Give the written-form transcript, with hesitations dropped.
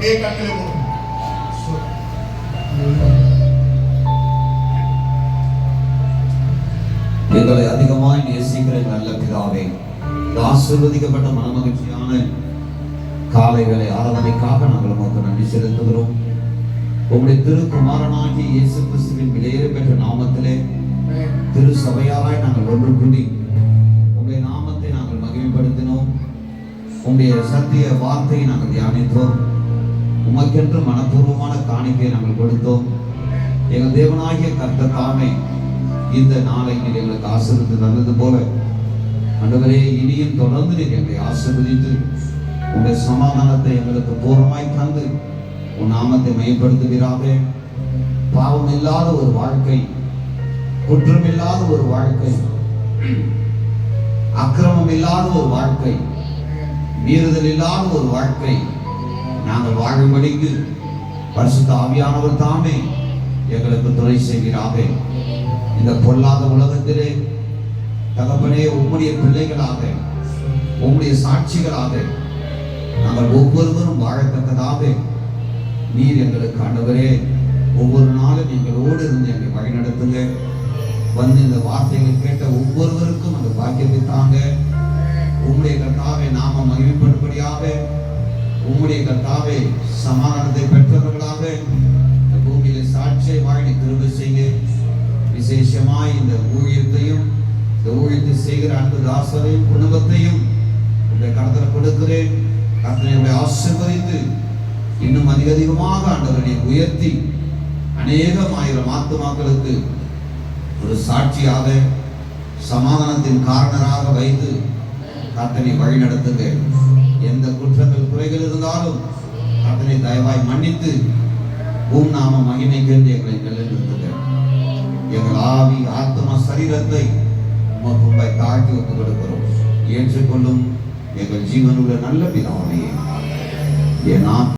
அப்படியே கட்டளை போகும். எங்களை அதிகமாய் நேசிக்கிற நல்ல பிதாவே, ஆசீர்வதிக்கப்பட்ட மனமகிழ்ச்சியான காலை வேளை ஆராதனைக்காக நாங்கள் உமக்கு நன்றி செலுத்துகிறோம். உங்களுடைய திருக்குமாரனாகிய இயேசு கிறிஸ்துவின் விலையேற பெற்ற நாமத்திலே திரு சபையாராய் நாங்கள் ஒன்று கூடி உங்களுடைய நாமத்தை நாங்கள் மகிமைப்படுத்தினோம். உங்களுடைய சத்திய வார்த்தையை நாங்கள் தியானித்தோம். உமக்கென்று மனப்பூர்வமான காணிக்கையை நாங்கள் கொடுத்தோம். எங்கள் தேவனாகிய கர்த்தர் தாமே இந்த நாளை நீர் எங்களுக்கு ஆசீர்வதித்து தந்தது போல ஆண்டவரே, இனியும் தொடர்ந்து நீர் எங்களை ஆசீர்வதித்து உங்களுடைய சமாதானத்தை எங்களுக்கு பூர்ணமாய் தந்து உன் நாமத்தை மையப்படுத்துகிறாக. பாவம் இல்லாத ஒரு வாழ்க்கை, குற்றம் இல்லாத ஒரு வாழ்க்கை, அக்கிரமம் இல்லாத ஒரு வாழ்க்கை, மீறுதல் இல்லாத ஒரு வாழ்க்கை நாங்கள் வாழும்படிக்கு பரிசுத்த ஆவியானவர் தாமே எங்களுக்கு துணை செய்கிறாக. இந்த பொல்லாத உலகத்திலே தகப்பனே, உம்முடைய பிள்ளைகளாக, உம்முடைய சாட்சிகளாக நாங்கள் ஒவ்வொருவரும் வாழத்தக்கதாக நீர் எங்களுக்கு ஆண்டவரே ஒவ்வொரு நாளும் எங்களோடு இருந்து எங்களை வழிநடத்துங்க. வந்து இந்த வார்த்தைகள் கேட்ட ஒவ்வொருவருக்கும் அந்த பாக்கியத்தை தாங்க. உம்முடைய கர்த்தாவை நாம மகிமைப்படும்படியாக, உம்முடைய கர்த்தாவை சமாதானத்தை பெற்றவர்களாக இந்த பூமியில சாட்சியை வாழி கிருபை செய்ய. விசேஷமாய் இந்த ஊழியத்தையும் இந்த ஊழியத்தை செய்கிற அன்பு தாசரையும் குடும்பத்தையும் உங்களுடைய கருத்தில் கொடுக்கிறேன். கர்த்தரை ஆசீர்வதித்து இன்னும் அதிகமாக ஆண்டவரை உயர்த்தி அநேகம் ஆயிரம் ஆத்துமாக்களுக்கு ஒரு சாட்சியாக, சமாதானத்தின் காரணராக வைத்து கர்த்தரை வழி நடத்துங்க. எந்த குற்றங்கள் குறைகள் இருந்தாலும் கர்த்தரை தயவாய் மன்னித்து உம் நாம மகிமைக்கு எங்களை நிலைநிறுத்துங்க. எங்கள் ஆவி ஆத்மா சரீரத்தை உமக்கு தாழ்த்தி ஒப்புக் கொடுக்கிறோம். ஏற்றுக்கொள்ளும் எங்கள் ஜீவனுள்ள நல்ல பிதாவே. ஏன்னா